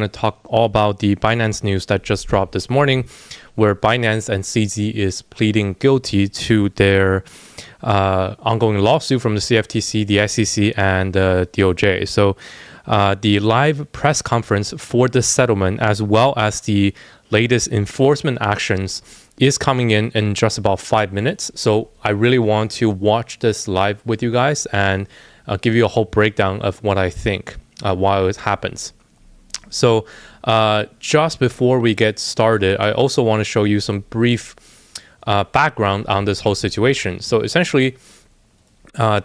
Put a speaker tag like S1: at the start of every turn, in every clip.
S1: going to talk all about the Binance news that just dropped this morning, where Binance and CZ is pleading guilty to their ongoing lawsuit from the CFTC, the SEC, and the DOJ. So the live press conference for the settlement, as well as the latest enforcement actions, is coming in just about 5 minutes. So I really want to watch this live with you guys and give you a whole breakdown of what I think while it happens. So just before we get started, I also want to show you some brief background on this whole situation. So essentially,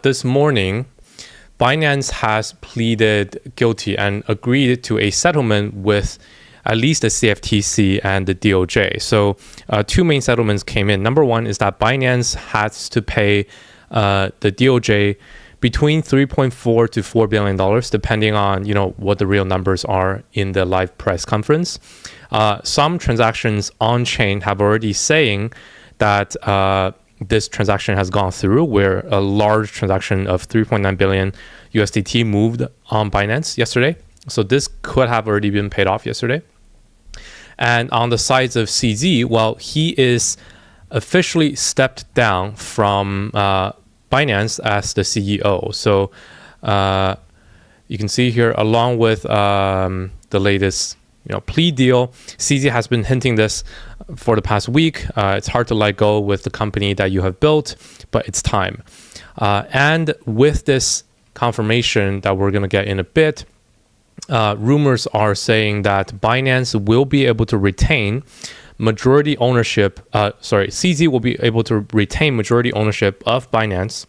S1: this morning, Binance has pleaded guilty and agreed to a settlement with at least the CFTC and the DOJ. So two main settlements came in. Number one is that Binance has to pay the DOJ between $3.4 to $4 billion, depending on what the real numbers are in the live press conference. Some transactions on chain have already saying that this transaction has gone through, where a large transaction of 3.9 billion USDT moved on Binance yesterday. So this could have already been paid off yesterday. And on the sides of CZ, well, he is officially stepped down from Binance as the CEO. So you can see here, along with the latest plea deal, CZ has been hinting this for the past week. It's hard to let go with the company that you have built, but it's time. And with this confirmation that we're going to get in a bit, rumors are saying that Binance will be able to retain majority ownership. CZ will be able to retain majority ownership of Binance.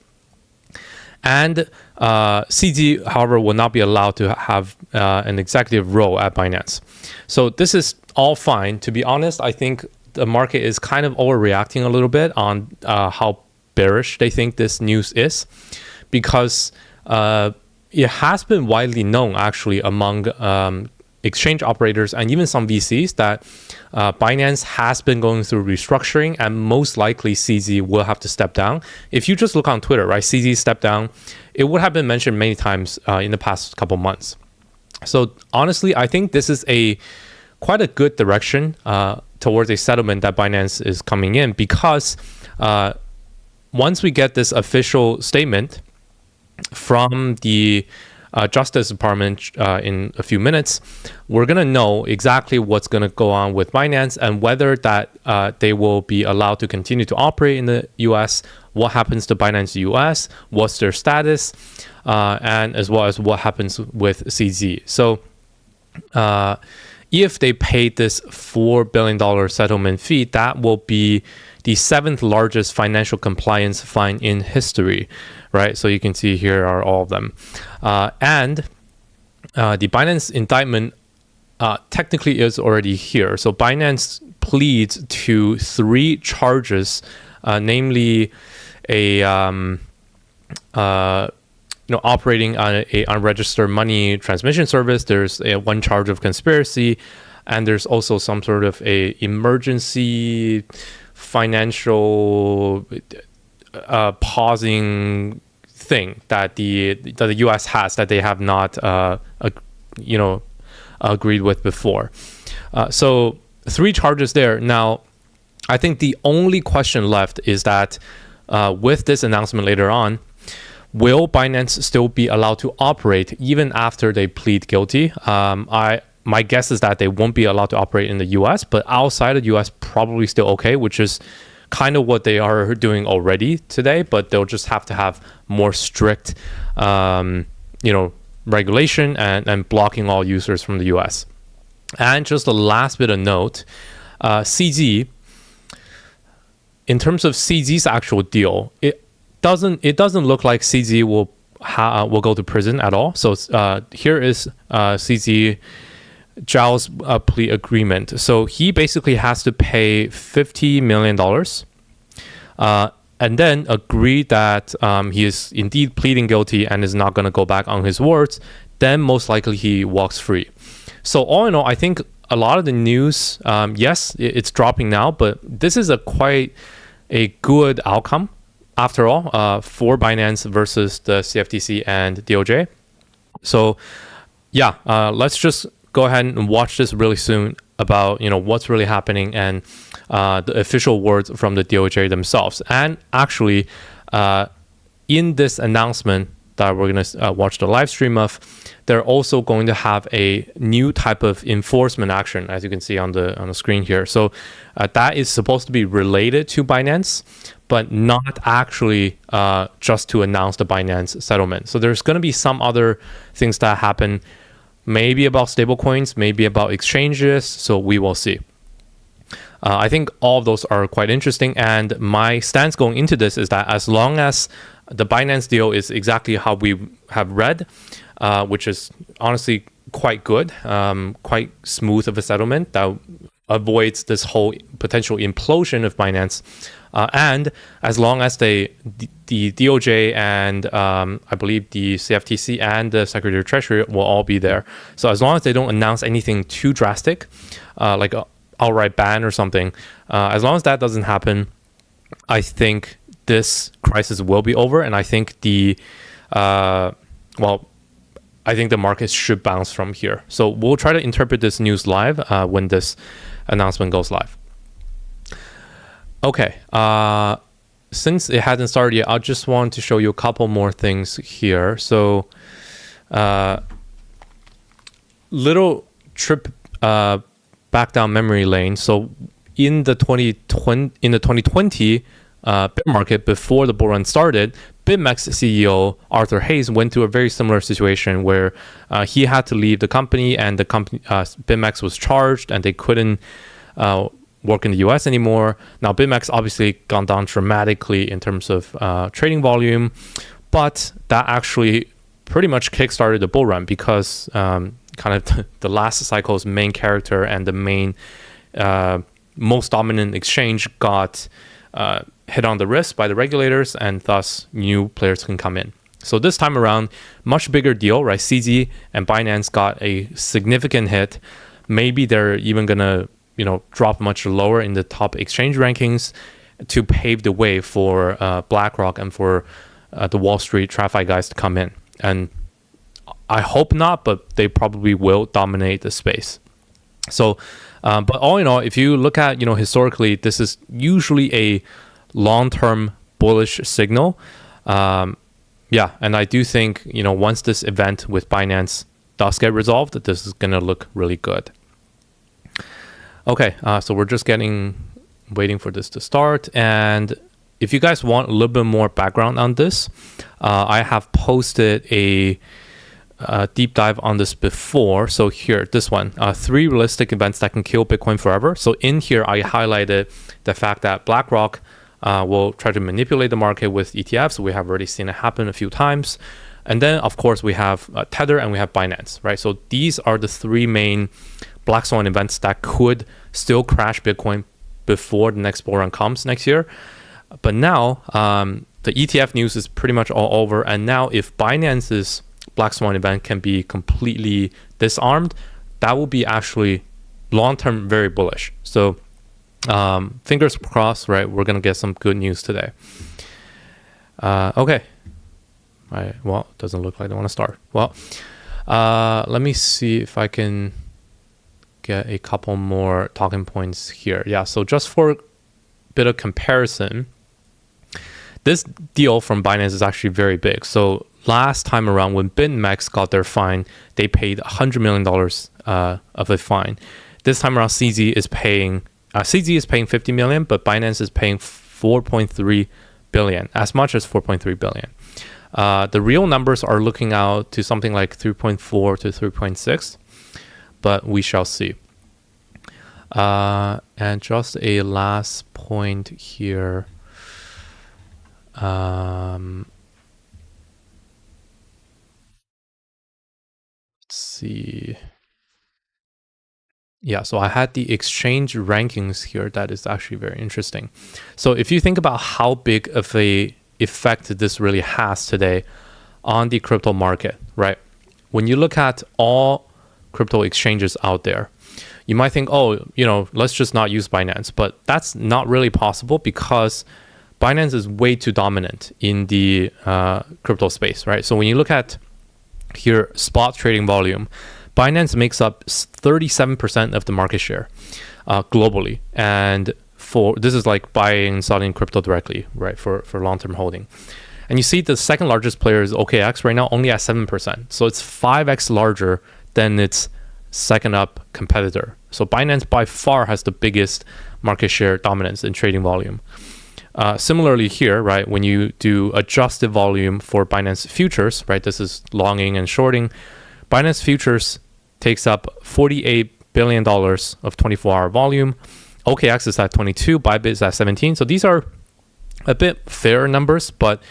S1: And CZ, however, will not be allowed to have an executive role at Binance. So this is all fine. To be honest, I think the market is kind of overreacting a little bit on how bearish they think this news is, because it has been widely known, actually, among exchange operators and even some VCs that Binance has been going through restructuring, and most likely CZ will have to step down. If you just look on Twitter, right, CZ stepped down, it would have been mentioned many times in the past couple months. So honestly, I think this is quite a good direction towards a settlement that Binance is coming in, because once we get this official statement from the Justice Department in a few minutes, we're going to know exactly what's going to go on with Binance and whether that they will be allowed to continue to operate in the US, what happens to Binance US, what's their status, and as well as what happens with CZ. So if they paid this $4 billion settlement fee, that will be the 7th largest financial compliance fine in history, right? So you can see here are all of them. And the Binance indictment technically is already here. So Binance pleads to 3 charges, namely operating on an unregistered money transmission service. There's one charge of conspiracy, and there's also some sort of a emergency financial pausing thing that the US has that they have not agreed with before. So 3 charges there. Now, I think the only question left is that with this announcement later on, will Binance still be allowed to operate even after they plead guilty? My guess is that they won't be allowed to operate in the US, but outside of the US, probably still okay, which is kind of what they are doing already today, but they'll just have to have more strict, regulation and blocking all users from the US. And just a last bit of note, CZ, in terms of CZ's actual deal, it doesn't look like CZ will go to prison at all. So here is CZ Zhao's plea agreement. So he basically has to pay $50 million and then agree that he is indeed pleading guilty and is not going to go back on his words. Then most likely he walks free. So all in all, I think a lot of the news, yes, it's dropping now, but this is quite a good outcome after all for Binance versus the CFTC and DOJ. So yeah, let's just go ahead and watch this really soon about what's really happening and the official words from the DOJ themselves. And actually, in this announcement that we're going to watch the live stream of, they're also going to have a new type of enforcement action, as you can see on the screen here. So that is supposed to be related to Binance, but not actually just to announce the Binance settlement. So there's going to be some other things that happen, maybe about stablecoins, maybe about exchanges. So we will see. I think all of those are quite interesting. And my stance going into this is that as long as the Binance deal is exactly how we have read, which is honestly quite good, quite smooth of a settlement that avoids this whole potential implosion of Binance. And as long as the DOJ and I believe the CFTC and the Secretary of Treasury will all be there. So as long as they don't announce anything too drastic, like an outright ban or something, as long as that doesn't happen, I think this crisis will be over. And I think I think the market should bounce from here. So we'll try to interpret this news live when this announcement goes live. Okay, since it hasn't started yet, I just want to show you a couple more things here. So, little trip back down memory lane. So, in the 2020 bear market before the bull run started, BitMEX CEO Arthur Hayes went through a very similar situation where he had to leave the company, and the company BitMEX was charged, and they couldn't work in the US anymore. Now, BitMEX obviously gone down dramatically in terms of trading volume, but that actually pretty much kickstarted the bull run because kind of the last cycle's main character and the main most dominant exchange got hit on the wrist by the regulators, and thus new players can come in. So this time around, much bigger deal, right? CZ and Binance got a significant hit. Maybe they're even gonna drop much lower in the top exchange rankings to pave the way for BlackRock and for the Wall Street TradFi guys to come in. And I hope not, but they probably will dominate the space. So, but all in all, if you look at, historically, this is usually a long-term bullish signal. And I do think, once this event with Binance does get resolved, this is going to look really good. Okay, so we're just waiting for this to start. And if you guys want a little bit more background on this, I have posted a deep dive on this before. So here, this one, 3 realistic events that can kill Bitcoin forever. So in here, I highlighted the fact that BlackRock will try to manipulate the market with ETFs. We have already seen it happen a few times. And then, of course, we have Tether and we have Binance, right? So these are the 3 main black swan events that could still crash Bitcoin before the next bull run comes next year. But now the ETF news is pretty much all over. And now if Binance's black swan event can be completely disarmed, that will be actually long-term very bullish. So fingers crossed, right? We're going to get some good news today. Okay. All right. Well, it doesn't look like they want to start. Well, let me see if I can get a couple more talking points here. Yeah, so just for a bit of comparison, this deal from Binance is actually very big. So last time around when BitMEX got their fine, they paid $100 million of a fine. This time around, CZ is paying $50 million, but Binance is paying 4.3 billion, as much as 4.3 billion. The real numbers are looking out to something like 3.4 to 3.6. But we shall see. And just a last point here. Let's see. Yeah, so I had the exchange rankings here. That is actually very interesting. So if you think about how big of a effect this really has today on the crypto market, right? When you look at all crypto exchanges out there, you might think, let's just not use Binance. But that's not really possible because Binance is way too dominant in the crypto space, right? So when you look at here, spot trading volume, Binance makes up 37% of the market share globally. And this is like buying and selling crypto directly, right? For long-term holding. And you see the second largest player is OKX right now, only at 7%. So it's 5x larger than its second up competitor. So Binance by far has the biggest market share dominance in trading volume. Similarly here, right, when you do adjusted volume for Binance futures, right, this is longing and shorting, Binance futures takes up $48 billion of 24-hour volume. OKX is at 22, Bybit is at 17. So these are a bit fairer numbers, but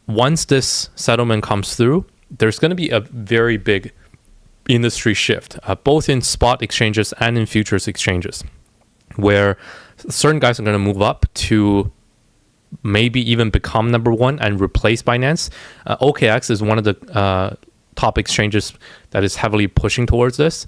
S1: once this settlement comes through, there's going to be a very big industry shift, both in spot exchanges and in futures exchanges, where certain guys are going to move up to maybe even become number one and replace Binance. OKX is one of the top exchanges that is heavily pushing towards this.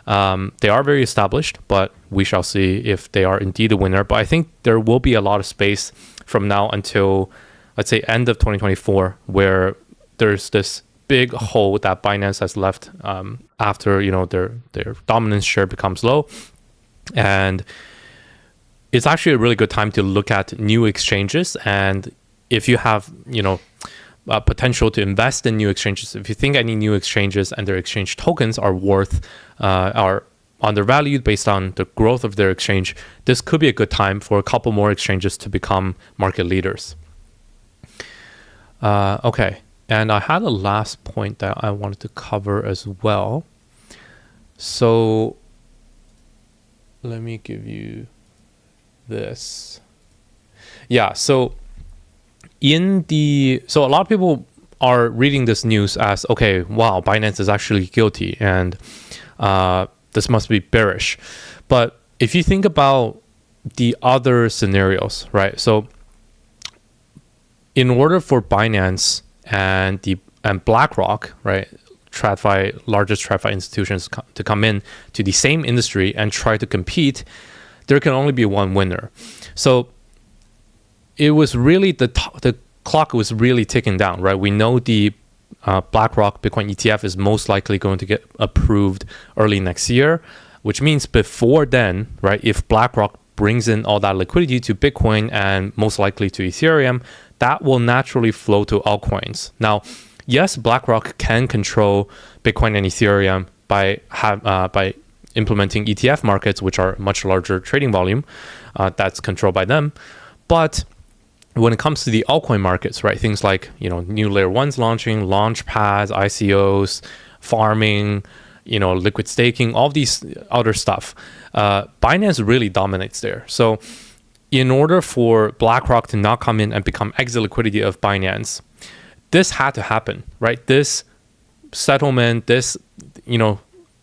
S1: They are very established, but we shall see if they are indeed a winner. But I think there will be a lot of space from now until, let's say, end of 2024, where there's this big hole that Binance has left after their dominance share becomes low. And it's actually a really good time to look at new exchanges. And if you have potential to invest in new exchanges, if you think any new exchanges and their exchange tokens are undervalued based on the growth of their exchange, this could be a good time for a couple more exchanges to become market leaders. Okay, and I had a last point that I wanted to cover as well. So let me give you this. Yeah, so a lot of people are reading this news as, okay, wow, Binance is actually guilty and this must be bearish. But if you think about the other scenarios, right? So in order for Binance and BlackRock, right, largest TradFi institutions to come in to the same industry and try to compete, there can only be one winner. So it was really the clock was really ticking down, right? We know the BlackRock Bitcoin ETF is most likely going to get approved early next year, which means before then, right, if BlackRock brings in all that liquidity to Bitcoin and most likely to Ethereum, that will naturally flow to altcoins. Now, yes, BlackRock can control Bitcoin and Ethereum by implementing ETF markets, which are much larger trading volume, that's controlled by them. But when it comes to the altcoin markets, right, things like new layer ones launching, launch pads, ICOs, farming, liquid staking, all these other stuff, Binance really dominates there. So in order for BlackRock to not come in and become exit liquidity of Binance, this had to happen, right? This settlement, this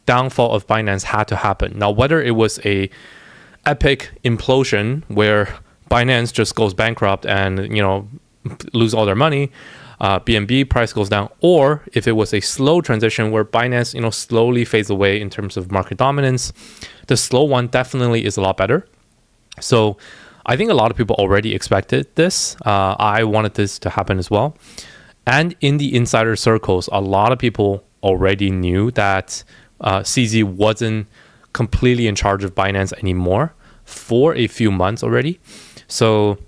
S1: downfall of Binance had to happen. Now, whether it was a epic implosion where Binance just goes bankrupt and lose all their money, BNB price goes down, or if it was a slow transition where Binance slowly fades away in terms of market dominance, the slow one definitely is a lot better. So I think a lot of people already expected this. I wanted this to happen as well. And in the insider circles, a lot of people already knew that CZ wasn't completely in charge of Binance anymore for a few months already. So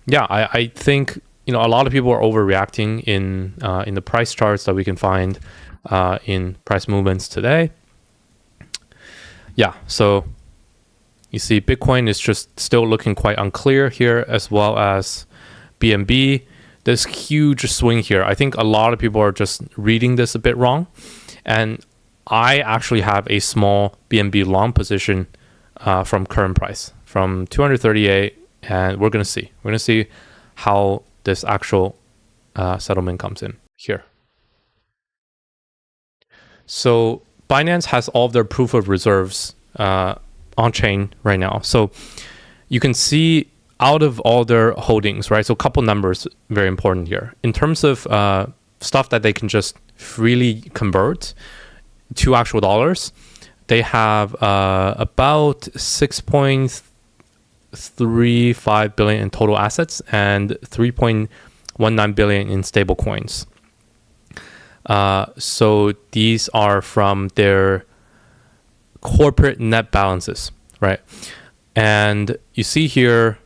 S1: yeah, I think a lot of people are overreacting in the price charts that we can find in price movements today. Yeah, so you see Bitcoin is just still looking quite unclear here, as well as BNB. This huge swing here. I think a lot of people are just reading this a bit wrong. And I actually have a small BNB long position from current price, from 238, and we're going to see. We're going to see how this actual settlement comes in here. So Binance has all of their proof of reserves on chain right now. So you can see out of all their holdings, right? So a couple numbers very important here. In terms of stuff that they can just freely convert to actual dollars, they have about 6.35 billion in total assets and 3.19 billion in stable coins. So these are from their corporate net balances, right? And you see here,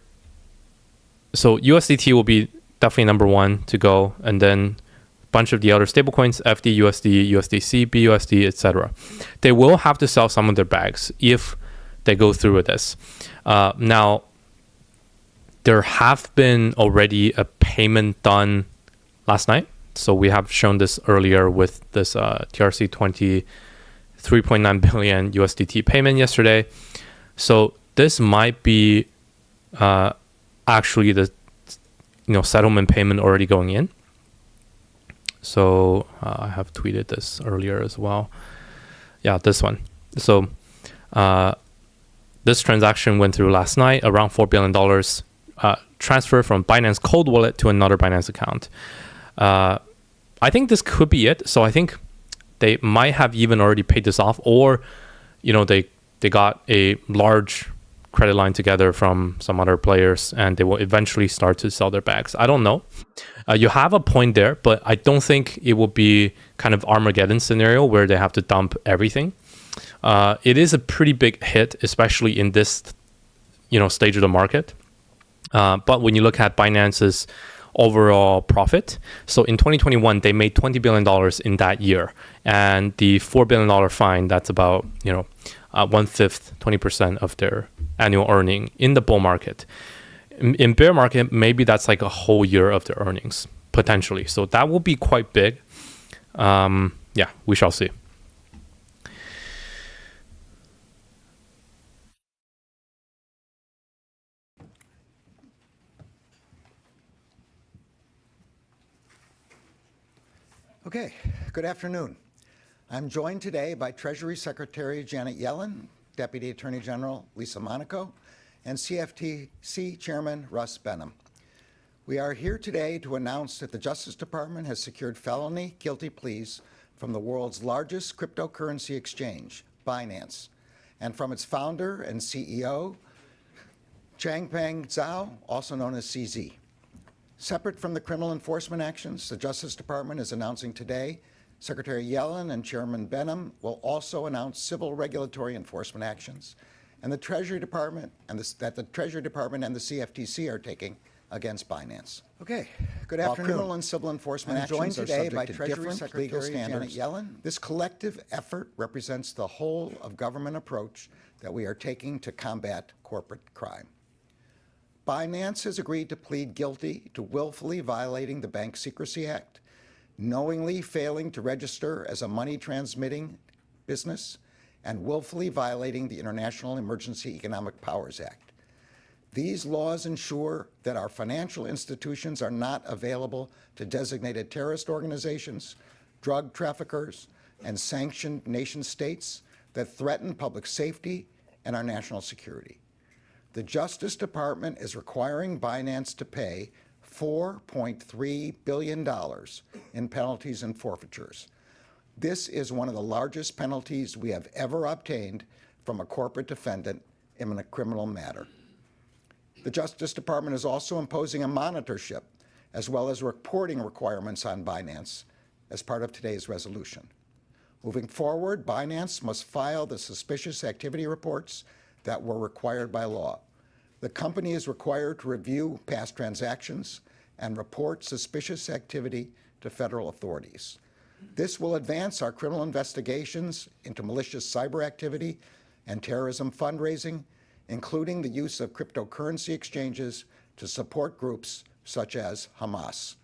S1: so USDT will be definitely number one to go, and then a bunch of the other stablecoins, FD, USD, USDC, BUSD, etc. They will have to sell some of their bags if they go through with this. Now, there have been already a payment done last night. So we have shown this earlier with this TRC 23.9 billion USDT payment yesterday. So this might be actually the settlement payment already going in. So I have tweeted this earlier as well. Yeah, this one. So this transaction went through last night, around $4 billion transfer from Binance cold wallet to another Binance account. I think this could be it. So I think they might have even already paid this off, or they got a large credit line together from some other players, and they will eventually start to sell their bags. I don't know. You have a point there, but I don't think it will be kind of Armageddon scenario where they have to dump everything. It is a pretty big hit, especially in this stage of the market. But when you look at Binance's overall profit, so in 2021 they made $20 billion in that year, and the $4 billion fine, that's about 1/5, 20% of their annual earning in the bull market. In bear market, maybe that's like a whole year of their earnings potentially. So that will be quite big. Yeah, we shall see.
S2: Okay, good afternoon. I'm joined today by Treasury Secretary Janet Yellen, Deputy Attorney General Lisa Monaco, and CFTC Chairman Russ Benham. We are here today to announce that the Justice Department has secured felony guilty pleas from the world's largest cryptocurrency exchange, Binance, and from its founder and CEO, Changpeng Zhao, also known as CZ. Separate from the criminal enforcement actions the Justice Department is announcing today, Secretary Yellen and Chairman Benham will also announce civil regulatory enforcement actions, and the Treasury Department and the CFTC are taking against Binance. Okay, good afternoon. Criminal and civil enforcement actions are subject to different legal standards. Yellen. This collective effort represents the whole of government approach that we are taking to combat corporate crime. Binance has agreed to plead guilty to willfully violating the Bank Secrecy Act, knowingly failing to register as a money-transmitting business, and willfully violating the International Emergency Economic Powers Act. These laws ensure that our financial institutions are not available to designated terrorist organizations, drug traffickers, and sanctioned nation-states that threaten public safety and our national security. The Justice Department is requiring Binance to pay $4.3 billion in penalties and forfeitures. This is one of the largest penalties we have ever obtained from a corporate defendant in a criminal matter. The Justice Department is also imposing a monitorship as well as reporting requirements on Binance as part of today's resolution. Moving forward, Binance must file the suspicious activity reports that were required by law. The company is required to review past transactions and report suspicious activity to federal authorities. This will advance our criminal investigations into malicious cyber activity and terrorism fundraising, including the use of cryptocurrency exchanges to support groups such as Hamas.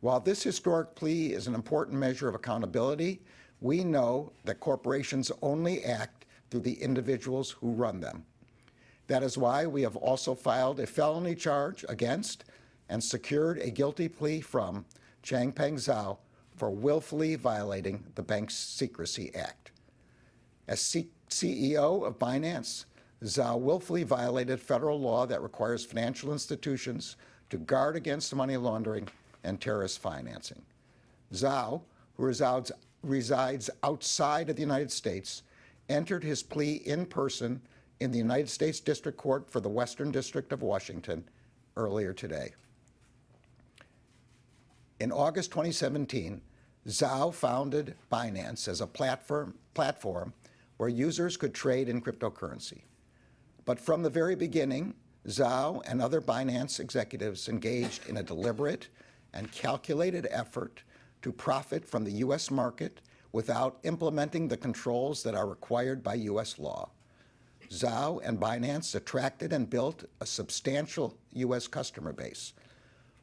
S2: While this historic plea is an important measure of accountability, we know that corporations only act through the individuals who run them. That is why we have also filed a felony charge against and secured a guilty plea from Changpeng Zhao for willfully violating the Bank Secrecy Act. As CEO of Binance, Zhao willfully violated federal law that requires financial institutions to guard against money laundering and terrorist financing. Zhao, who resides outside of the United States, entered his plea in person in the United States District Court for the Western District of Washington earlier today. In August 2017, Zhao founded Binance as a platform where users could trade in cryptocurrency. But from the very beginning, Zhao and other Binance executives engaged in a deliberate and calculated effort to profit from the U.S. market without implementing the controls that are required by U.S. law. Zhao and Binance attracted and built a substantial U.S. customer base.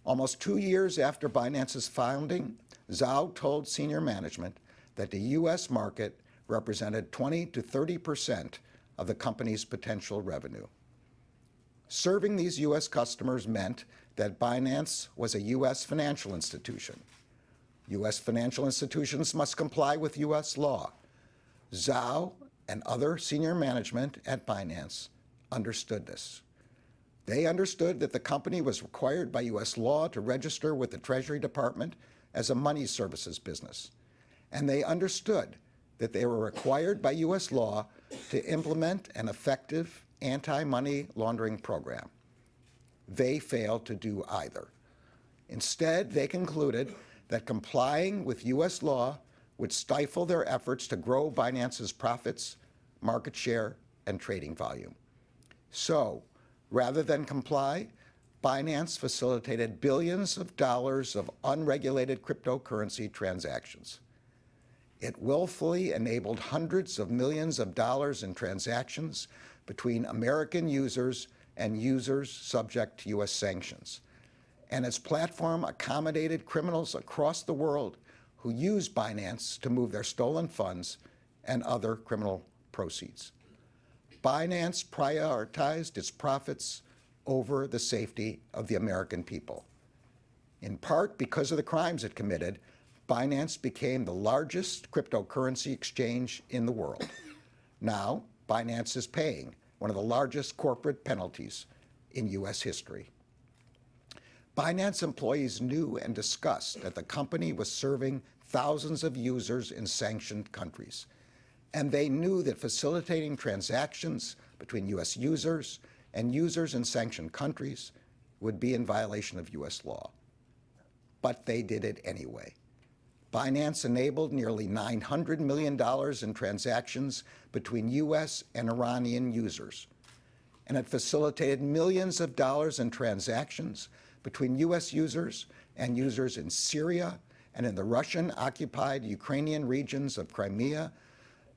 S2: Almost 2 years after Binance's founding, Zhao told senior management that the U.S. market represented 20 to 30% of the company's potential revenue. Serving these U.S. customers meant that Binance was a U.S. financial institution. U.S. financial institutions must comply with U.S. law. Zhao and other senior management at Binance understood this. They understood that the company was required by U.S. law to register with the Treasury Department as a money services business. And they understood that they were required by U.S. law to implement an effective anti-money laundering program. They failed to do either. Instead, they concluded that complying with U.S. law would stifle their efforts to grow Binance's profits, market share, and trading volume. So, rather than comply, Binance facilitated billions of dollars of unregulated cryptocurrency transactions. It willfully enabled hundreds of millions of dollars in transactions between American users and users subject to U.S. sanctions. And its platform accommodated criminals across the world who use Binance to move their stolen funds and other criminal proceeds. Binance prioritized its profits over the safety of the American people. In part because of the crimes it committed, Binance became the largest cryptocurrency exchange in the world. Now, Binance is paying one of the largest corporate penalties in U.S. history. Binance employees knew and discussed that the company was serving thousands of users in sanctioned countries. And they knew that facilitating transactions between U.S. users and users in sanctioned countries would be in violation of U.S. law. But they did it anyway. Binance enabled nearly $900 million in transactions between U.S. and Iranian users. And it facilitated millions of dollars in transactions between U.S. users and users in Syria and in the Russian-occupied Ukrainian regions of Crimea,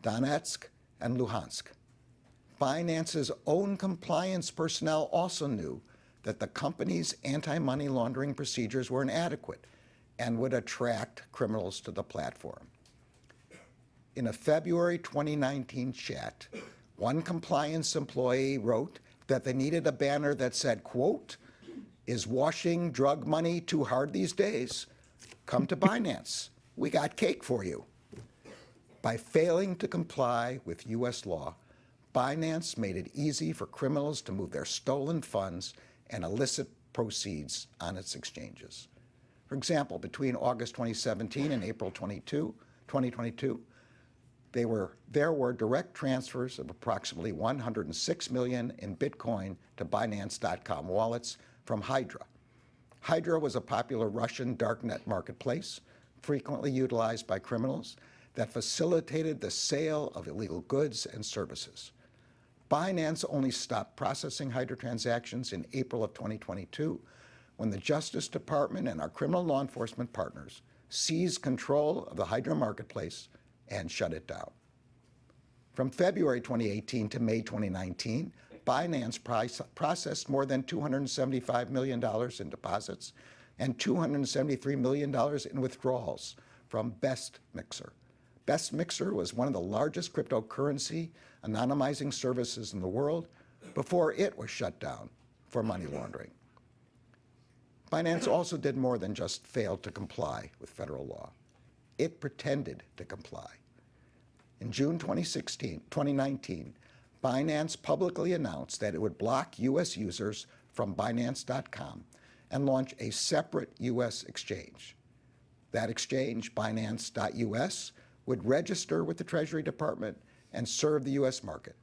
S2: Donetsk, and Luhansk. Binance's own compliance personnel also knew that the company's anti-money laundering procedures were inadequate and would attract criminals to the platform. In a February 2019 chat, one compliance employee wrote that they needed a banner that said, quote, "Is washing drug money too hard these days? Come to Binance. We got cake for you." By failing to comply with U.S. law, Binance made it easy for criminals to move their stolen funds and illicit proceeds on its exchanges. For example, between August 2017 and April 2022, there were direct transfers of approximately $106 million in Bitcoin to Binance.com wallets from Hydra. Hydra was a popular Russian darknet marketplace, frequently utilized by criminals, that facilitated the sale of illegal goods and services. Binance only stopped processing Hydra transactions in April of 2022, when the Justice Department and our criminal law enforcement partners seized control of the Hydra marketplace and shut it down. From February 2018 to May 2019, Binance processed more than $275 million in deposits and $273 million in withdrawals from BestMixer. BestMixer was one of the largest cryptocurrency anonymizing services in the world before it was shut down for money laundering. Binance also did more than just fail to comply with federal law. It pretended to comply. In June 2019, Binance publicly announced that it would block U.S. users from Binance.com and launch a separate U.S. exchange. That exchange, Binance.us, would register with the Treasury Department and serve the U.S. market.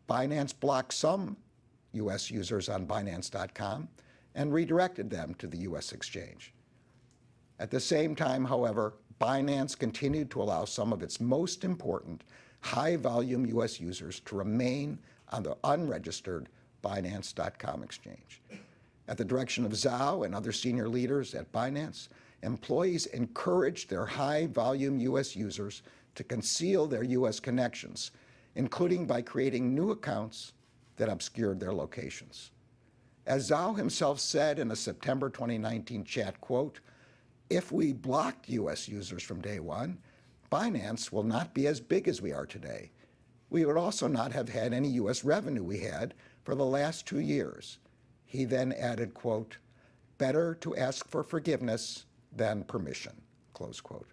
S2: Binance blocked some U.S. users on Binance.com and redirected them to the U.S. exchange. At the same time, however, Binance continued to allow some of its most important high-volume U.S. users to remain on the unregistered Binance.com exchange. At the direction of Zhao and other senior leaders at Binance, employees encouraged their high-volume U.S. users to conceal their U.S. connections, including by creating new accounts that obscured their locations. As Zhao himself said in a September 2019 chat, quote, "If we blocked U.S. users from day one, Binance will not be as big as we are today. We would also not have had any U.S. revenue we had for the last 2 years." He then added, quote, "Better to ask for forgiveness than permission," close quote.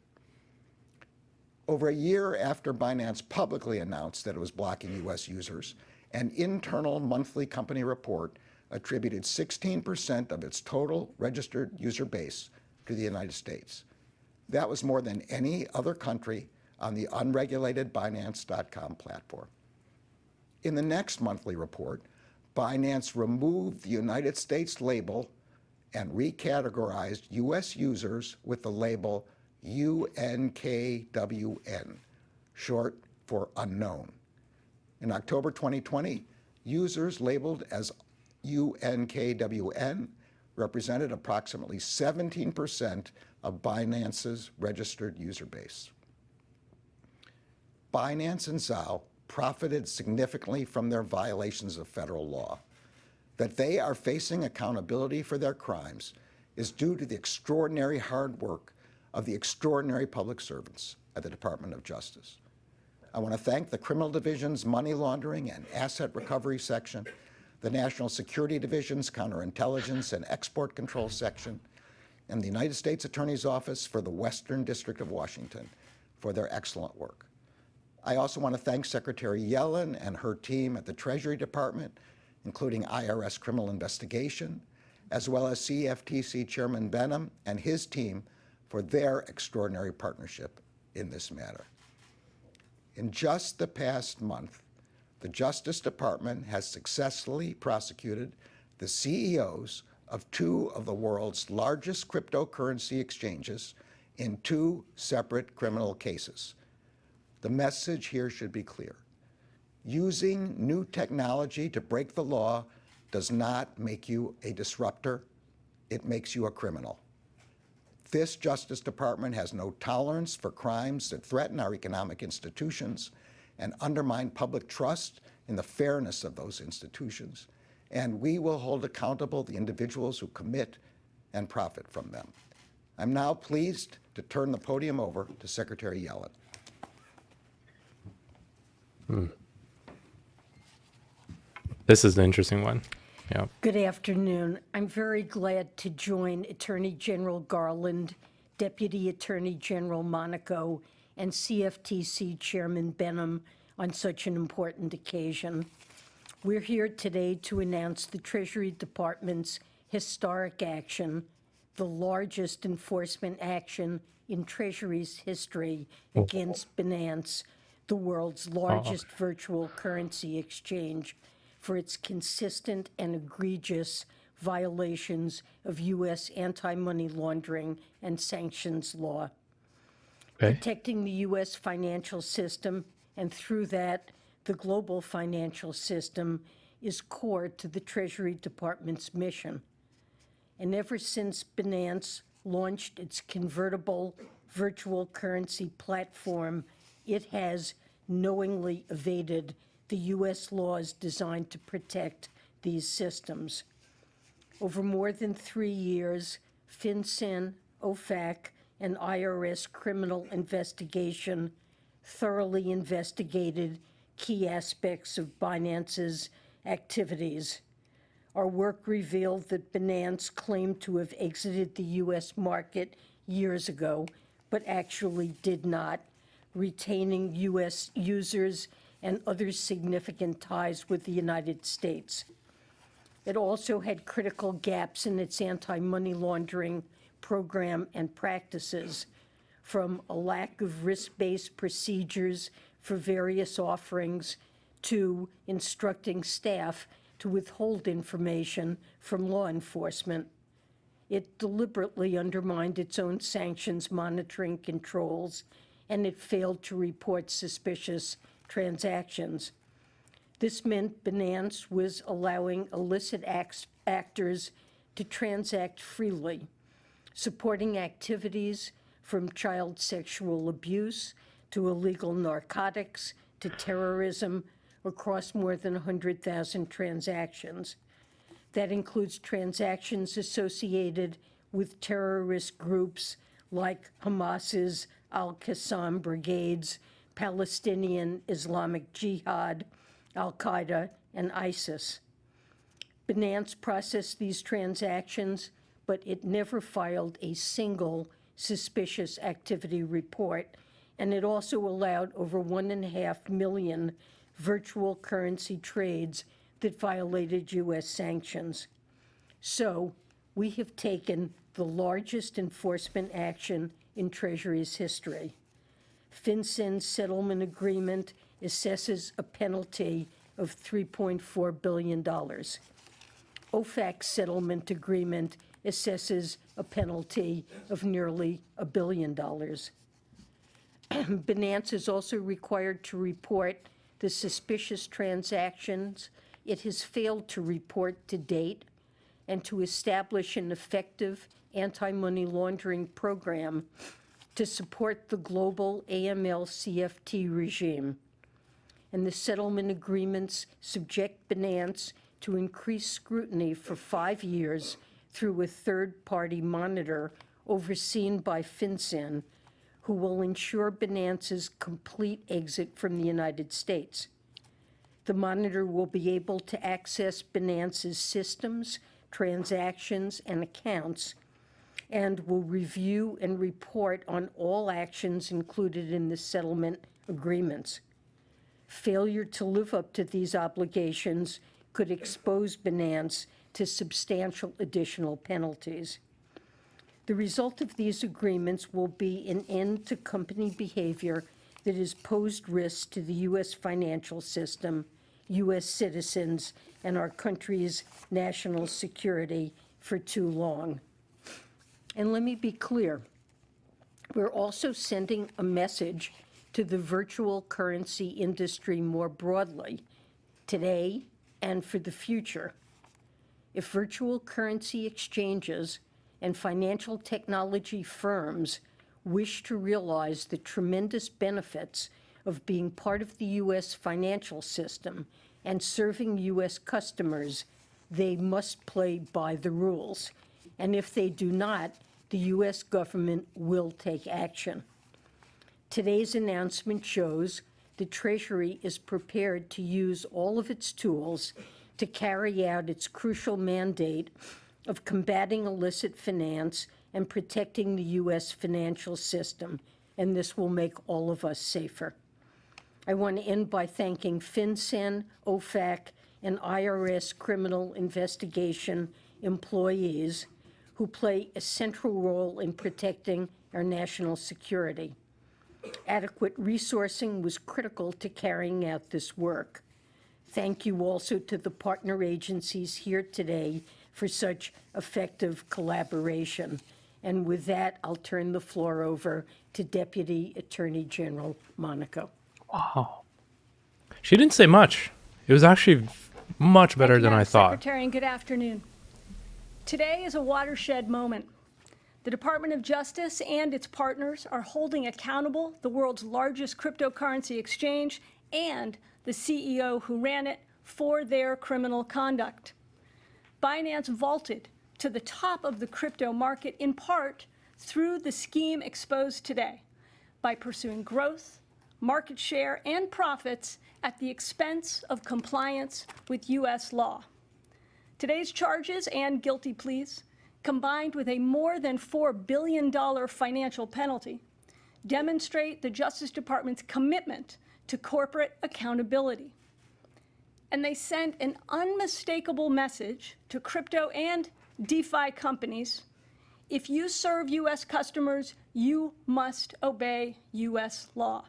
S2: Over a year after Binance publicly announced that it was blocking U.S. users, an internal monthly company report attributed 16% of its total registered user base to the United States. That was more than any other country on the unregulated Binance.com platform. In the next monthly report, Binance removed the United States label and recategorized U.S. users with the label UNKWN, short for unknown. In October 2020, users labeled as UNKWN represented approximately 17% of Binance's registered user base. Binance and Zhao profited significantly from their violations of federal law. That they are facing accountability for their crimes is due to the extraordinary hard work of the extraordinary public servants at the Department of Justice. I want to thank the Criminal Division's Money Laundering and Asset Recovery Section, the National Security Division's Counterintelligence and Export Control Section, and the United States Attorney's Office for the Western District of Washington for their excellent work. I also want to thank Secretary Yellen and her team at the Treasury Department, including IRS Criminal Investigation, as well as CFTC Chairman Benham and his team for their extraordinary partnership in this matter. In just the past month, the Justice Department has successfully prosecuted the CEOs of 2 of the world's largest cryptocurrency exchanges in 2 separate criminal cases. The message here should be clear. Using new technology to break the law does not make you a disruptor. It makes you a criminal. This Justice Department has no tolerance for crimes that threaten our economic institutions and undermine public trust in the fairness of those institutions, and we will hold accountable the individuals who commit and profit from them. I'm now pleased to turn the podium over to Secretary Yellen.
S1: This is the interesting one. Yeah.
S3: Good afternoon. I'm very glad to join Attorney General Garland, Deputy Attorney General Monaco, and CFTC Chairman Benham on such an important occasion. We're here today to announce the Treasury Department's historic action, the largest enforcement action in Treasury's history against Binance, the world's largest virtual currency exchange, for its consistent and egregious violations of U.S. anti-money laundering and sanctions law.
S1: Okay.
S3: Protecting the U.S. financial system, and through that, the global financial system, is core to the Treasury Department's mission. And ever since Binance launched its convertible virtual currency platform, it has knowingly evaded the U.S. laws designed to protect these systems. Over more than 3 years, FinCEN, OFAC, and IRS criminal investigation thoroughly investigated key aspects of Binance's activities. Our work revealed that Binance claimed to have exited the U.S. market years ago, but actually did not, retaining U.S. users and other significant ties with the United States. It also had critical gaps in its anti-money laundering program and practices, from a lack of risk-based procedures for various offerings to instructing staff to withhold information from law enforcement. It deliberately undermined its own sanctions monitoring controls, and it failed to report suspicious transactions. This meant Binance was allowing illicit actors to transact freely, supporting activities from child sexual abuse to illegal narcotics to terrorism across more than 100,000 transactions. That includes transactions associated with terrorist groups like Hamas's Al-Qassam brigades, Palestinian Islamic Jihad, Al-Qaeda, and ISIS. Binance processed these transactions, but it never filed a single suspicious activity report, and it also allowed over 1.5 million virtual currency trades that violated U.S. sanctions. So we have taken the largest enforcement action in Treasury's history. FinCEN's settlement agreement assesses a penalty of $3.4 billion. OFAC's settlement agreement assesses a penalty of nearly $1 billion. Binance is also required to report the suspicious transactions it has failed to report to date and to establish an effective anti-money laundering program to support the global AML-CFT regime. And the settlement agreements subject Binance to increased scrutiny for 5 years through a third-party monitor overseen by FinCEN, who will ensure Binance's complete exit from the United States. The monitor will be able to access Binance's systems, transactions, and accounts, and will review and report on all actions included in the settlement agreements. Failure to live up to these obligations could expose Binance to substantial additional penalties. The result of these agreements will be an end to company behavior that has posed risks to the U.S. financial system, U.S. citizens, and our country's national security for too long. And let me be clear, we're also sending a message to the virtual currency industry more broadly, today and for the future. If virtual currency exchanges and financial technology firms wish to realize the tremendous benefits of being part of the U.S. financial system and serving U.S. customers, they must play by the rules. And if they do not, the U.S. government will take action. Today's announcement shows the Treasury is prepared to use all of its tools to carry out its crucial mandate of combating illicit finance and protecting the U.S. financial system, and this will make all of us safer. I want to end by thanking FinCEN, OFAC, and IRS criminal investigation employees who play a central role in protecting our national security. Adequate resourcing was critical to carrying out this work. Thank you also to the partner agencies here today for such effective collaboration. And with that, I'll turn the floor over to Deputy Attorney General Monaco.
S1: Wow. She didn't say much. It was actually much better than I thought.
S4: Secretary, and good afternoon. Today is a watershed moment. The Department of Justice and its partners are holding accountable the world's largest cryptocurrency exchange and the CEO who ran it for their criminal conduct. Binance vaulted to the top of the crypto market in part through the scheme exposed today by pursuing growth, market share, and profits at the expense of compliance with U.S. law. Today's charges and guilty pleas, combined with a more than $4 billion financial penalty, demonstrate the Justice Department's commitment to corporate accountability. And they sent an unmistakable message to crypto and DeFi companies: if you serve U.S. customers, you must obey U.S. law.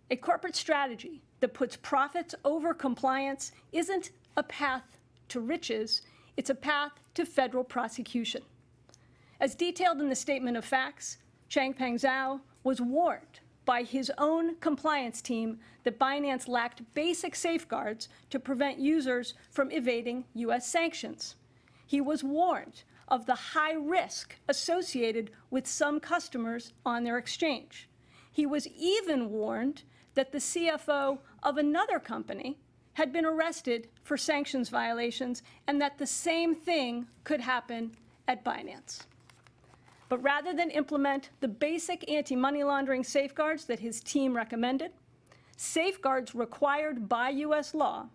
S4: A corporate strategy that puts profits over compliance isn't a path to riches, it's a path to federal prosecution. As detailed in the Statement of Facts, Changpeng Zhao was warned by his own compliance team that Binance lacked basic safeguards to prevent users from evading U.S. sanctions. He was warned of the high risk associated with some customers on their exchange. He was even warned that the CFO of another company had been arrested for sanctions violations and that the same thing could happen at Binance. But rather than implement the basic anti-money laundering safeguards that his team recommended, safeguards required by U.S. law,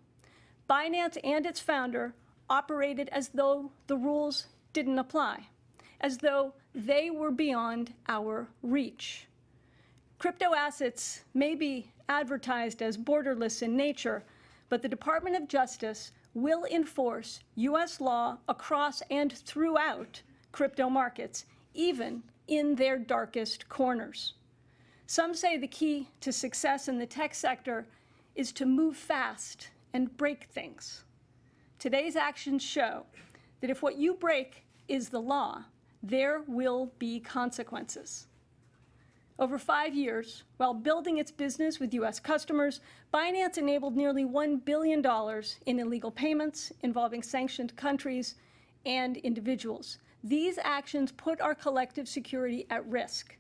S4: Binance and its founder operated as though the rules didn't apply, as though they were beyond our reach. Crypto assets may be advertised as borderless in nature, but the Department of Justice will enforce U.S. law across and throughout crypto markets, even in their darkest corners. Some say the key to success in the tech sector is to move fast and break things. Today's actions show that if what you break is the law, there will be consequences. Over 5 years, while building its business with U.S. customers, Binance enabled nearly $1 billion in illegal payments involving sanctioned countries and individuals. These actions put our collective security at risk.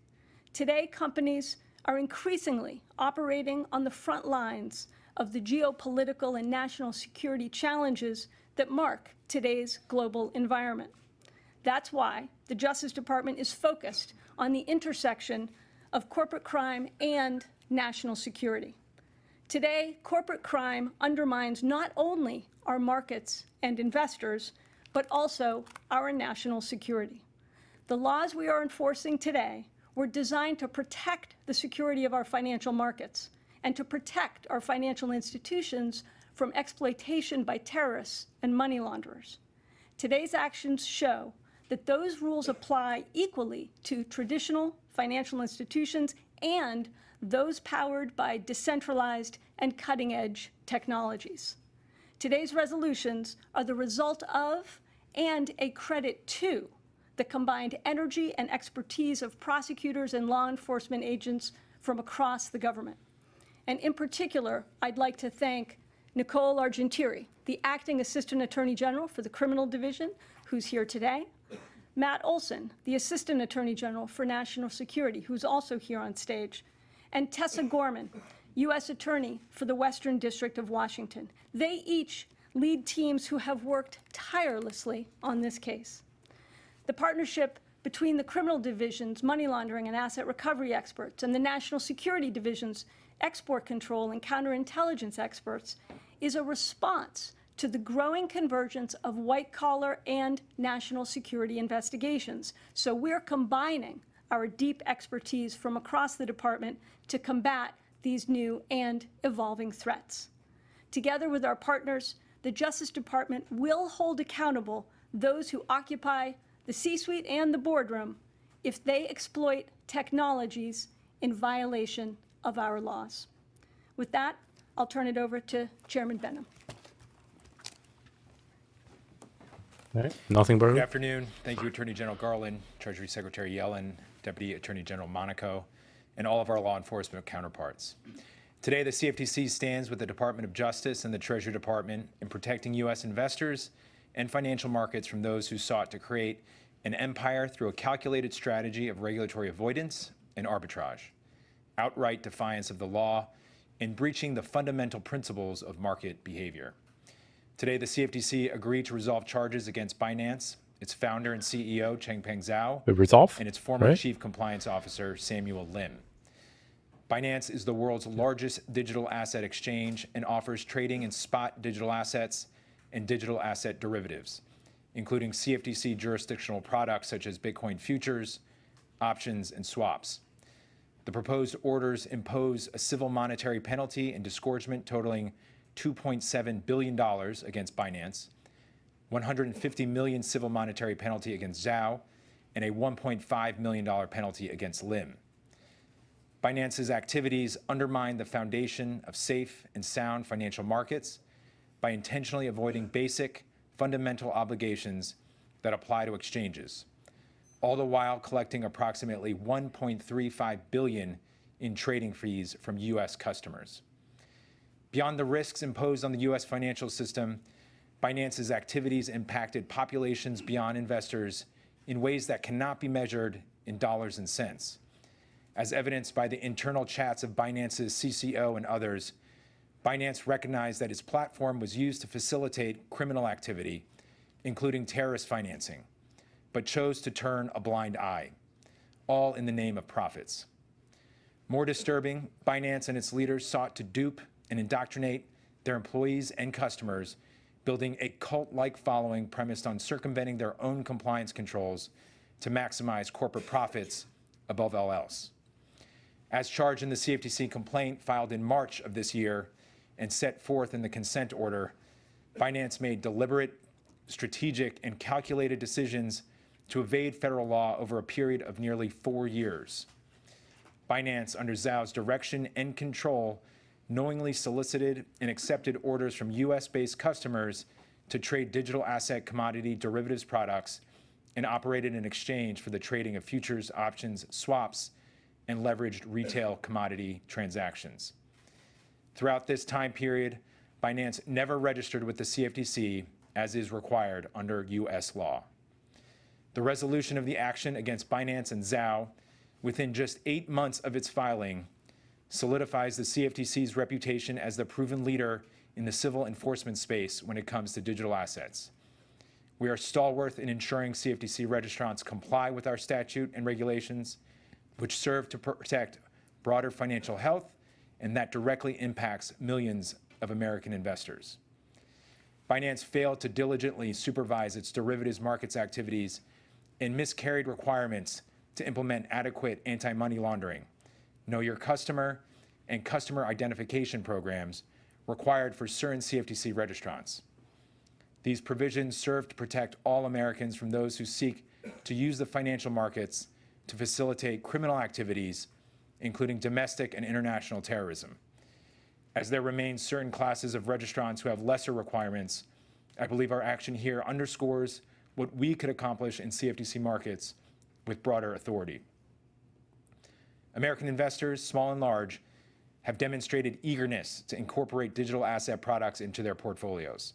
S4: Today, companies are increasingly operating on the front lines of the geopolitical and national security challenges that mark today's global environment. That's why the Justice Department is focused on the intersection of corporate crime and national security. Today, corporate crime undermines not only our markets and investors, but also our national security. The laws we are enforcing today were designed to protect the security of our financial markets and to protect our financial institutions from exploitation by terrorists and money launderers. Today's actions show that those rules apply equally to traditional financial institutions and those powered by decentralized and cutting-edge technologies. Today's resolutions are the result of and a credit to the combined energy and expertise of prosecutors and law enforcement agents from across the government. And in particular, I'd like to thank Nicole Argentieri, the Acting Assistant Attorney General for the Criminal Division, who's here today, Matt Olson, the Assistant Attorney General for National Security, who's also here on stage, and Tessa Gorman, U.S. Attorney for the Western District of Washington. They each lead teams who have worked tirelessly on this case. The partnership between the Criminal Division's money laundering and asset recovery experts and the National Security Division's export control and counterintelligence experts is a response to the growing convergence of white-collar and national security investigations. So we're combining our deep expertise from across the department to combat these new and evolving threats. Together with our partners, the Justice Department will hold accountable those who occupy the C-suite and the boardroom if they exploit technologies in violation of our laws. With that, I'll turn it over to Chairman Benham.
S1: All right. Nothing, Burger.
S5: Good afternoon. Thank you, Attorney General Garland, Treasury Secretary Yellen, Deputy Attorney General Monaco, and all of our law enforcement counterparts. Today, the CFTC stands with the Department of Justice and the Treasury Department in protecting U.S. investors and financial markets from those who sought to create an empire through a calculated strategy of regulatory avoidance and arbitrage, outright defiance of the law, and breaching the fundamental principles of market behavior. Today, the CFTC agreed to resolve charges against Binance, its founder and CEO, Changpeng Zhao, and its former Chief Compliance Officer, Samuel Lim. Binance is the world's largest digital asset exchange and offers trading in spot digital assets and digital asset derivatives, including CFTC jurisdictional products such as Bitcoin futures, options, and swaps. The proposed orders impose a civil monetary penalty and disgorgement totaling $2.7 billion against Binance, $150 million civil monetary penalty against Zhao, and a $1.5 million penalty against Lim. Binance's activities undermine the foundation of safe and sound financial markets by intentionally avoiding basic, fundamental obligations that apply to exchanges, all the while collecting approximately $1.35 billion in trading fees from U.S. customers. Beyond the risks imposed on the U.S. financial system, Binance's activities impacted populations beyond investors in ways that cannot be measured in dollars and cents. As evidenced by the internal chats of Binance's CCO and others, Binance recognized that its platform was used to facilitate criminal activity, including terrorist financing, but chose to turn a blind eye, all in the name of profits. More disturbing, Binance and its leaders sought to dupe and indoctrinate their employees and customers, building a cult-like following premised on circumventing their own compliance controls to maximize corporate profits above all else. As charged in the CFTC complaint filed in March of this year and set forth in the consent order, Binance made deliberate, strategic, and calculated decisions to evade federal law over a period of nearly 4 years. Binance, under Zhao's direction and control, knowingly solicited and accepted orders from U.S.-based customers to trade digital asset commodity derivatives products and operated an exchange for the trading of futures, options, swaps, and leveraged retail commodity transactions. Throughout this time period, Binance never registered with the CFTC as is required under U.S. law. The resolution of the action against Binance and Zhao within just 8 months of its filing solidifies the CFTC's reputation as the proven leader in the civil enforcement space when it comes to digital assets. We are stalwart in ensuring CFTC registrants comply with our statute and regulations, which serve to protect broader financial health and that directly impacts millions of American investors. Binance failed to diligently supervise its derivatives markets activities and miscarried requirements to implement adequate anti-money laundering, know your customer, and customer identification programs required for certain CFTC registrants. These provisions serve to protect all Americans from those who seek to use the financial markets to facilitate criminal activities, including domestic and international terrorism. As there remain certain classes of registrants who have lesser requirements, I believe our action here underscores what we could accomplish in CFTC markets with broader authority. American investors, small and large, have demonstrated eagerness to incorporate digital asset products into their portfolios.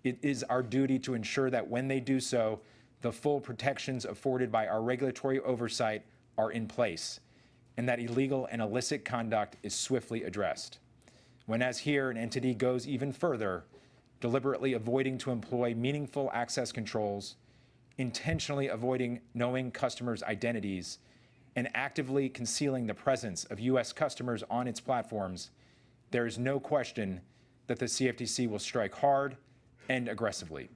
S5: It is our duty to ensure that when they do so, the full protections afforded by our regulatory oversight are in place, and that illegal and illicit conduct is swiftly addressed. When, as here, an entity goes even further, deliberately avoiding to employ meaningful access controls, intentionally avoiding knowing customers' identities, and actively concealing the presence of U.S. customers on its platforms, there is no question that the CFTC will strike hard and aggressively.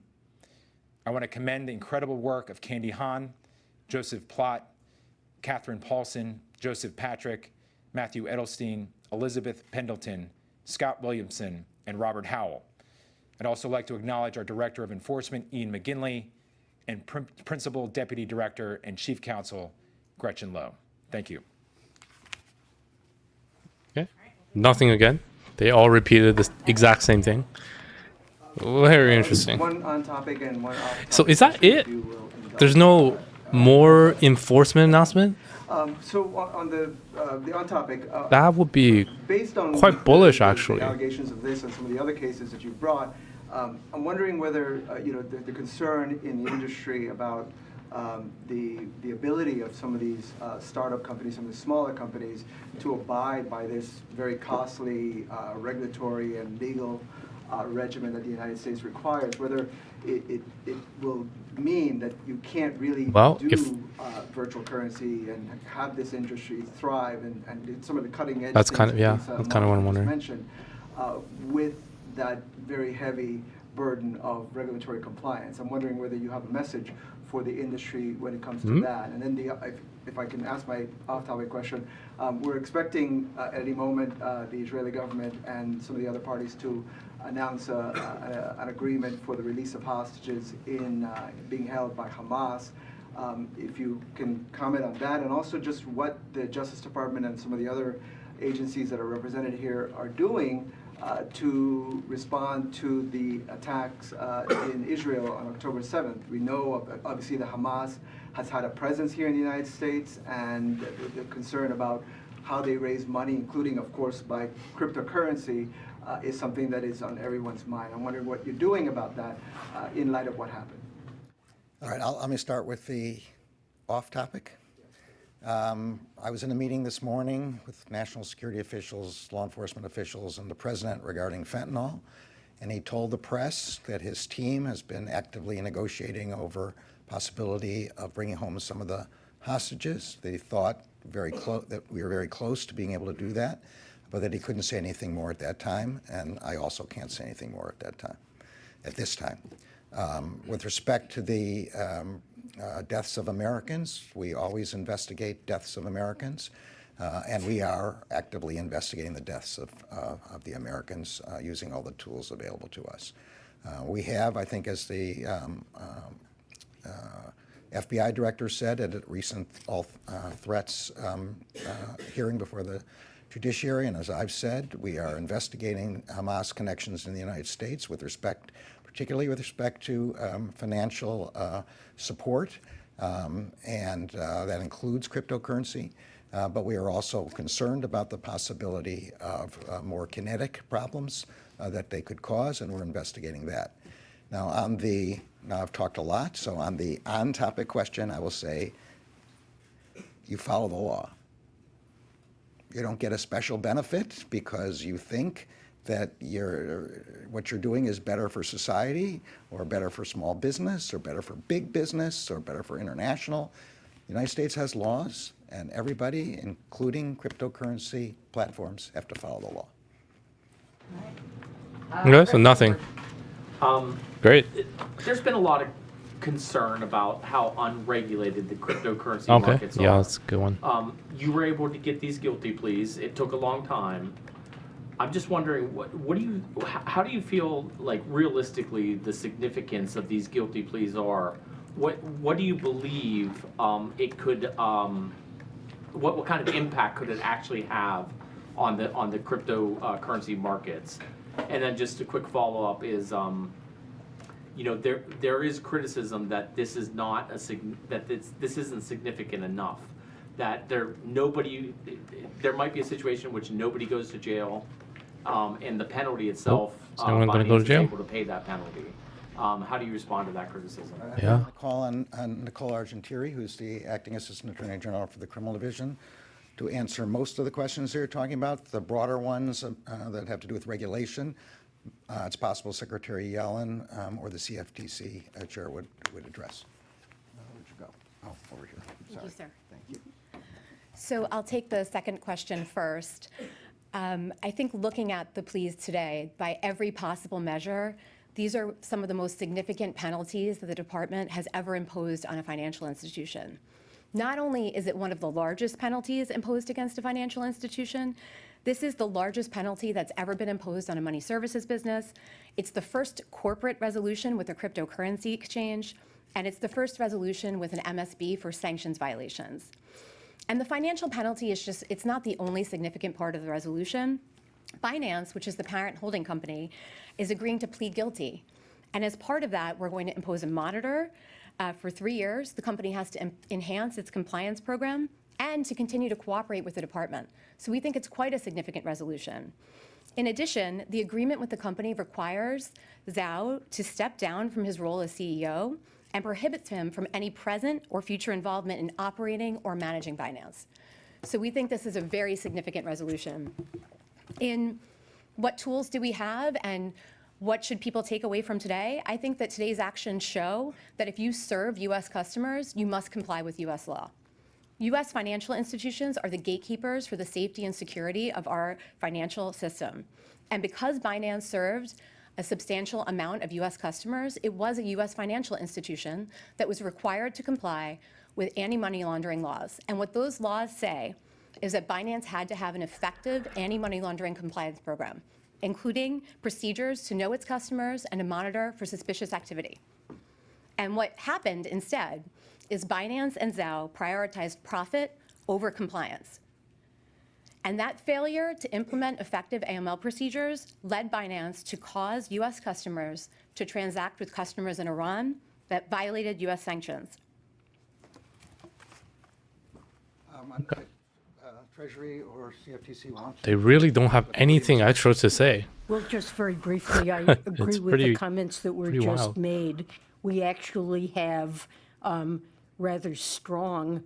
S5: I want to commend the incredible work of Candy Hahn, Joseph Plott, Catherine Paulson, Joseph Patrick, Matthew Edelstein, Elizabeth Pendleton, Scott Williamson, and Robert Howell. I'd also like to acknowledge our Director of Enforcement, Ian McGinley, and Principal Deputy Director and Chief Counsel, Gretchen Lowe. Thank you.
S1: Okay. Nothing again. They all repeated the exact same thing. Very interesting.
S6: One on topic and one off topic.
S1: So is that it? There's no more enforcement announcement?
S6: So on the on topic,
S1: That would be
S6: based on
S1: quite bullish, actually.
S6: The allegations of this and some of the other cases that you brought, I'm wondering whether the concern in the industry about the ability of some of these startup companies, some of the smaller companies, to abide by this very costly regulatory and legal regimen that the United States requires, whether it will mean that you can't really do virtual currency and have this industry thrive and some of the cutting edge.
S1: That's kind of that's kind of what I'm wondering.
S6: Mentioned, with that very heavy burden of regulatory compliance. I'm wondering whether you have a message for the industry when it comes to that. And then if I can ask my off-topic question, we're expecting at any moment the Israeli government and some of the other parties to announce an agreement for the release of hostages being held by Hamas. If you can comment on that, and also just what the Justice Department and some of the other agencies that are represented here are doing to respond to the attacks in Israel on October 7th. We know, obviously, that Hamas has had a presence here in the United States, and the concern about how they raise money, including, of course, by cryptocurrency, is something that is on everyone's mind. I'm wondering what you're doing about that in light of what happened.
S2: All right, let me start with the off topic. I was in a meeting this morning with national security officials, law enforcement officials, and the president regarding fentanyl, and he told the press that his team has been actively negotiating over possibility of bringing home some of the hostages. They thought that we were very close to being able to do that, but that he couldn't say anything more at that time, and I also can't say anything more at this time. With respect to the deaths of Americans, we always investigate deaths of Americans, and we are actively investigating the deaths of the Americans using all the tools available to us. We have, I think, as the FBI director said at a recent all threats hearing before the judiciary, and as I've said, we are investigating Hamas connections in the United States particularly with respect to financial support, and that includes cryptocurrency. But we are also concerned about the possibility of more kinetic problems that they could cause, and we're investigating that. Now, I've talked a lot, so on the on-topic question, I will say you follow the law. You don't get a special benefit because you think that what you're doing is better for society, or better for small business, or better for big business, or better for international. The United States has laws, and everybody, including cryptocurrency platforms, have to follow the law.
S1: Okay, so nothing. Great.
S7: There's been a lot of concern about how unregulated the cryptocurrency markets are.
S1: Yeah, that's a good one.
S7: You were able to get these guilty pleas. It took a long time. I'm just wondering, how do you feel like realistically the significance of these guilty pleas are? What do you believe it could? What kind of impact could it actually have on the cryptocurrency markets? And then just a quick follow up is, there is criticism that this is not this isn't significant enough. That there might be a situation in which nobody goes to jail, and the penalty itself, Binance is able to pay that penalty. How do you respond to that criticism?
S1: Yeah.
S2: I'm going to call on Nicole Argentieri, who's the Acting Assistant Attorney General for the Criminal Division, to answer most of the questions that you're talking about. The broader ones that have to do with regulation, it's possible Secretary Yellen or the CFTC chair would address. Where'd you go? Oh, over here. Sorry.
S8: Thank you, sir.
S2: Thank you.
S8: So I'll take the second question first. I think looking at the pleas today, by every possible measure, these are some of the most significant penalties that the department has ever imposed on a financial institution. Not only is it one of the largest penalties imposed against a financial institution, this is the largest penalty that's ever been imposed on a money services business. It's the first corporate resolution with a cryptocurrency exchange, and it's the first resolution with an MSB for sanctions violations. And the financial penalty is it's not the only significant part of the resolution. Binance, which is the parent holding company, is agreeing to plead guilty. And as part of that, we're going to impose a monitor for 3 years. The company has to enhance its compliance program and to continue to cooperate with the department. So we think it's quite a significant resolution. In addition, the agreement with the company requires Zhao to step down from his role as CEO and prohibits him from any present or future involvement in operating or managing Binance. So we think this is a very significant resolution. In what tools do we have and what should people take away from today? I think that today's actions show that if you serve U.S. customers, you must comply with U.S. law. U.S. financial institutions are the gatekeepers for the safety and security of our financial system. And because Binance served a substantial amount of U.S. customers, it was a U.S. financial institution that was required to comply with anti-money laundering laws. And what those laws say is that Binance had to have an effective anti-money laundering compliance program, including procedures to know its customers and to monitor for suspicious activity. And what happened instead is Binance and Zhao prioritized profit over compliance. And that failure to implement effective AML procedures led Binance to cause U.S. customers to transact with customers in Iran that violated U.S. sanctions.
S2: Treasury or CFTC wants.
S1: They really don't have anything extra to say.
S3: Well, just very briefly, I agree with the comments that were just
S1: wild.
S3: made. We actually have rather strong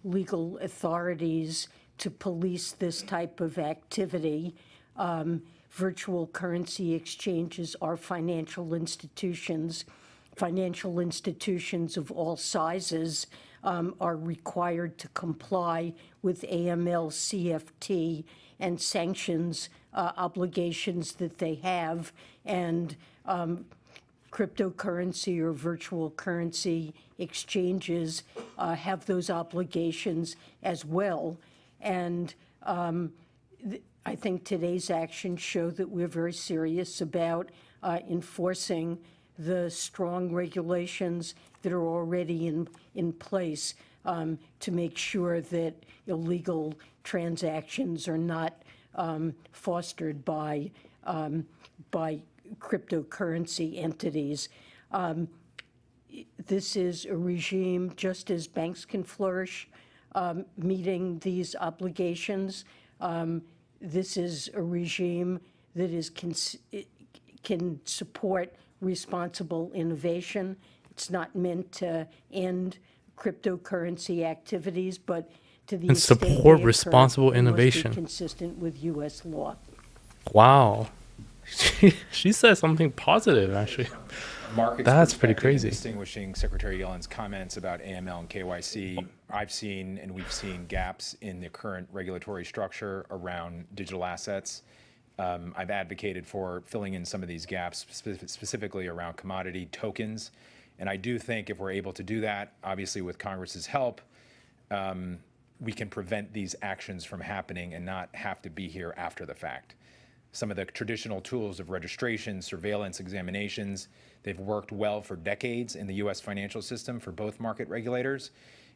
S3: legal authorities to police this type of activity. Virtual currency exchanges are financial institutions. Financial institutions of all sizes are required to comply with AML, CFT, and sanctions obligations that they have. And cryptocurrency or virtual currency exchanges have those obligations as well. And I think today's actions show that we're very serious about enforcing the strong regulations that are already in place to make sure that illegal transactions are not fostered by cryptocurrency entities. This is a regime, just as banks can flourish, meeting these obligations. This is a regime that can support responsible innovation. It's not meant to end cryptocurrency activities, but to the extent
S1: support
S3: they
S1: responsible
S3: occur, they must be
S1: innovation.
S3: consistent with U.S. law.
S1: Wow. She said something positive, actually.
S5: Markets
S1: That's pretty
S5: perspective in
S1: crazy.
S5: Distinguishing Secretary Yellen's comments about AML and KYC, I've seen and we've seen gaps in the current regulatory structure around digital assets. I've advocated for filling in some of these gaps, specifically around commodity tokens. And I do think if we're able to do that, obviously with Congress's help, we can prevent these actions from happening and not have to be here after the fact. Some of the traditional tools of registration, surveillance, examinations, they've worked well for decades in the US financial system for both market regulators.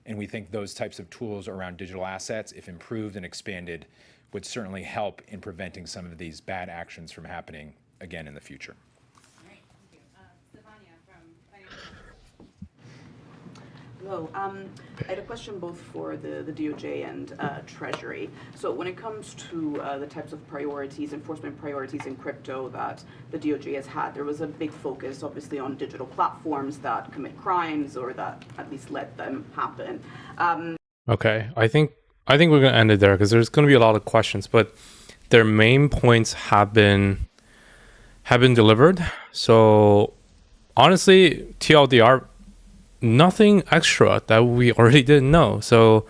S5: And we think those types of tools around digital assets, if improved and expanded, would certainly help in preventing some of these bad actions from happening again in the future.
S9: All right, thank you. Stefania from Financial. Hello. I had a question both for the DOJ and Treasury. So when it comes to the types of priorities, enforcement priorities in crypto that the DOJ has had, there was a big focus obviously on digital platforms that commit crimes or that at least let them happen.
S1: Okay, I think we're gonna end it there because there's gonna be a lot of questions, but their main points have been delivered. So honestly, TLDR, nothing extra that we already didn't know. So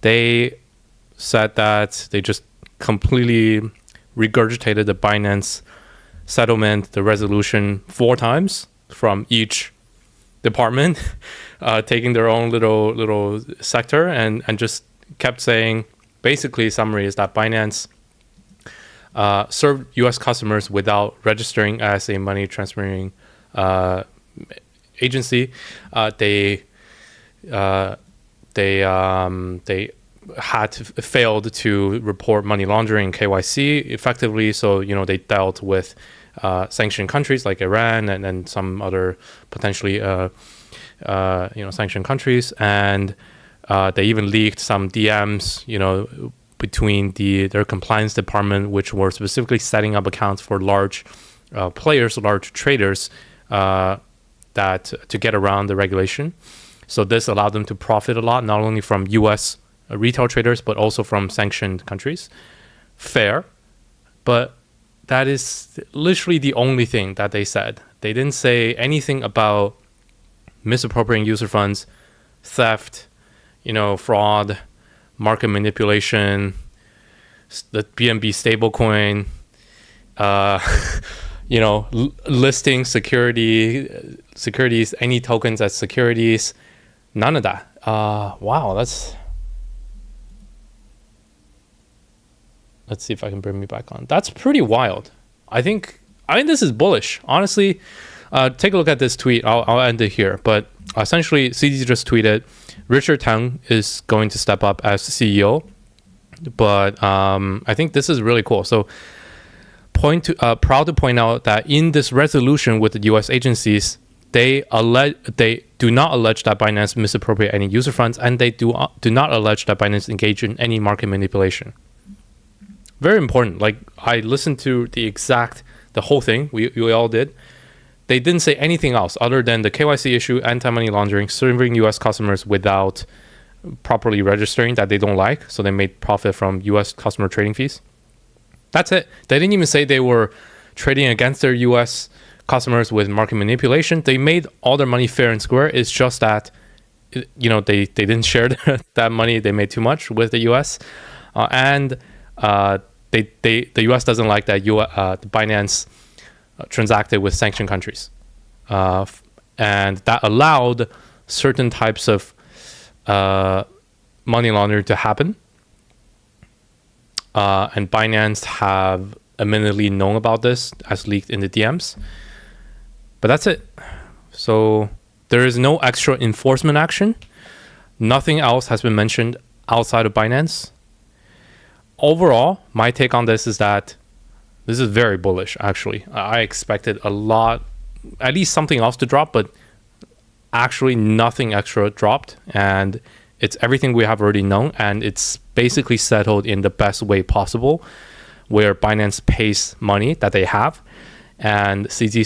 S1: they said that they just completely regurgitated the Binance settlement, the resolution 4 times from each department, taking their own little sector and just kept saying, basically summary is that Binance served US customers without registering as a money transferring agency. They had failed to report money laundering KYC effectively, so they dealt with sanctioned countries like Iran and some other potentially sanctioned countries, and they even leaked some DMs between their compliance department, which were specifically setting up accounts for large players, large traders, that to get around the regulation. So this allowed them to profit a lot, not only from US retail traders, but also from sanctioned countries. Fair, but that is literally the only thing that they said. They didn't say anything about misappropriating user funds, theft, fraud, market manipulation, the BNB stablecoin, listing securities, any tokens as securities, none of that. Wow, let's see if I can bring me back on. That's pretty wild. I think this is bullish. Honestly, take a look at this tweet. I'll end it here. But essentially, CZ just tweeted, Richard Tang is going to step up as CEO. But I think this is really cool. So proud to point out that in this resolution with the US agencies, they do not allege that Binance misappropriate any user funds, and they do not allege that Binance engaged in any market manipulation. Very important. Like, I listened to the whole thing. We all did. They didn't say anything else other than the KYC issue, anti-money laundering, serving U.S. customers without properly registering that they don't like. So they made profit from U.S. customer trading fees. That's it. They didn't even say they were trading against their U.S. customers with market manipulation. They made all their money fair and square. It's just that, they didn't share that money. They made too much with the U.S. The U.S. doesn't like that Binance transacted with sanctioned countries, and that allowed certain types of money laundering to happen. And Binance have admittedly known about this, as leaked in the DMs. But that's it. So there is no extra enforcement action. Nothing else has been mentioned outside of Binance. Overall, my take on this is that this is very bullish, actually. I expected a lot, at least something else to drop, but actually nothing extra dropped. And it's everything we have already known, and it's basically settled in the best way possible, where Binance pays money that they have, and CZ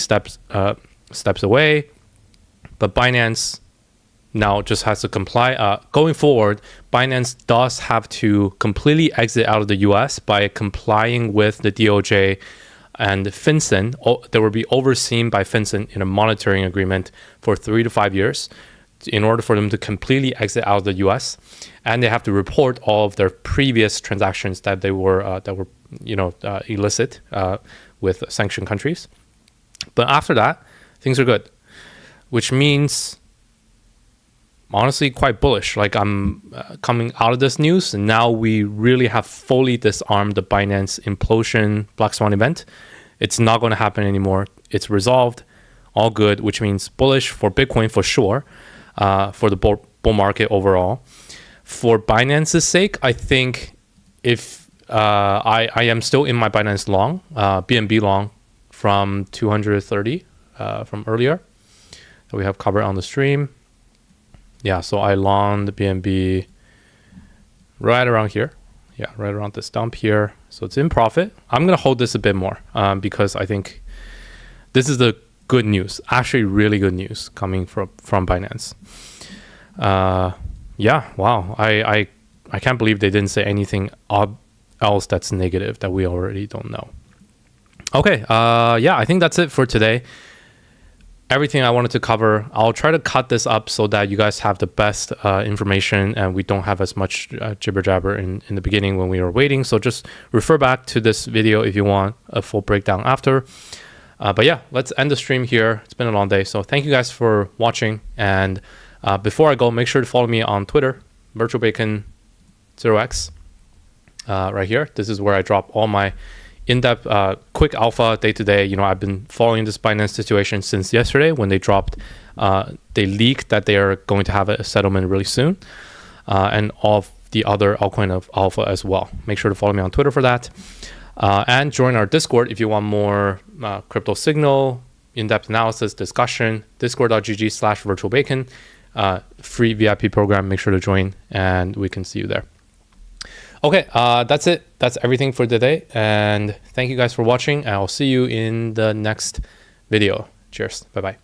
S1: steps away, but Binance now just has to comply. Going forward, Binance does have to completely exit out of the US by complying with the DOJ and FinCEN. They will be overseen by FinCEN in a monitoring agreement for 3 to 5 years in order for them to completely exit out of the US. And they have to report all of their previous transactions that they were illicit with sanctioned countries. But after that, things are good, which means honestly quite bullish. Like, I'm coming out of this news, and now we really have fully disarmed the Binance implosion Black Swan event. It's not going to happen anymore. It's resolved, all good, which means bullish for Bitcoin for sure, for the bull market overall. For Binance's sake, I think if I am still in my Binance long, BNB long from 230 from earlier that we have covered on the stream. Yeah, so I long the BNB right around here. Yeah, right around this dump here. So it's in profit. I'm going to hold this a bit more because I think this is the good news, actually really good news coming from Binance. Yeah, wow. I can't believe they didn't say anything else that's negative that we already don't know. Okay, yeah, I think that's it for today. Everything I wanted to cover. I'll try to cut this up so that you guys have the best information and we don't have as much jibber jabber in the beginning when we were waiting. So just refer back to this video if you want a full breakdown after. But yeah, let's end the stream here. It's been a long day. So thank you guys for watching. And before I go, make sure to follow me on Twitter, virtualbacon0x, right here. This is where I drop all my in-depth quick alpha day-to-day. I've been following this Binance situation since yesterday when they dropped, they leaked that they are going to have a settlement really soon, and all of the other altcoin of alpha as well. Make sure to follow me on Twitter for that, and join our Discord if you want more crypto signal, in-depth analysis, discussion. discord.gg/virtualbacon, free VIP program. Make sure to join and we can see you there. Okay, that's it. That's everything for today. And thank you guys for watching. And I'll see you in the next video. Cheers. Bye-bye.